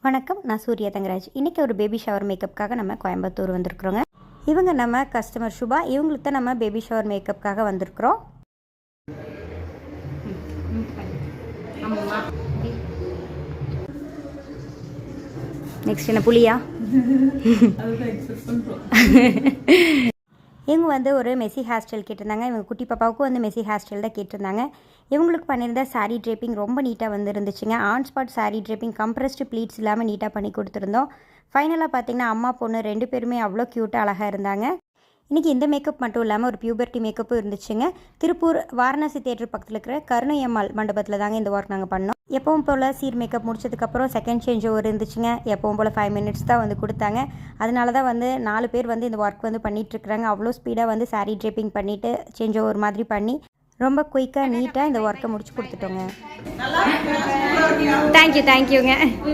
வணக்கம், நான் சூர்யா தங்கராஜ். இன்றைக்கி ஒரு பேபி ஷவர் மேக்கப்புக்காக நம்ம கோயம்புத்தூர் வந்திருக்கிறோங்க. இவங்க நம்ம கஸ்டமர் சுபா. இவங்களுக்கு தான் நம்ம பேபி ஷவர் மேக்கப்புக்காக வந்திருக்கிறோம். நெக்ஸ்ட் என்ன புளியா? இவங்க வந்து ஒரு மெஸ்ஸி ஹேர் ஸ்டைல் கேட்டிருந்தாங்க. இவங்க குட்டி பாப்பாவுக்கும் வந்து மெஸ்ஸி ஹேர் ஸ்டைல் தான் கேட்டிருந்தாங்க. இவங்களுக்கு பண்ணியிருந்த சாரீ ட்ரேப்பிங் ரொம்ப நீட்டாக வந்து இருந்துச்சுங்க. On spot sari draping, compressed pleats இல்லாமல் நீட்டாக பண்ணி கொடுத்துருந்தோம். ஃபைனலாக பார்த்திங்கன்னா அம்மா பொண்ணு 2 பேருமே அவ்வளோ க்யூட்டாக அழகாக இருந்தாங்க. இன்றைக்கி இந்த மேக்கப் மட்டும் இல்லாமல் ஒரு பியூபர்ட்டி மேக்கப்பும் இருந்துச்சுங்க. திருப்பூர் வாரணாசி தேட்டர் பக்கத்தில் இருக்கிற கருணையம்மாள் மண்டபத்தில் தாங்க இந்த ஒர்க் நாங்கள் பண்ணோம். எப்பவும் போல் சீர் மேக்கப் முடிச்சதுக்கப்புறம் செகண்ட் சேஞ்ச் ஒரு இருந்துச்சுங்க. எப்பவும் போல் 5 மினிட்ஸ் தான் வந்து கொடுத்தாங்க. அதனால தான் வந்து 4 பேர் வந்து இந்த ஒர்க் வந்து பண்ணிகிட்ருக்குறாங்க. அவ்வளோ ஸ்பீடாக வந்து சாரீ ட்ரேப்பிங் பண்ணிவிட்டு சேஞ்ச் ஓவர் மாதிரி பண்ணி ரொம்ப குயிக்காக நீட்டாக இந்த ஒர்க்கை முடிச்சு கொடுத்துட்டோங்க. தேங்க்யூங்க.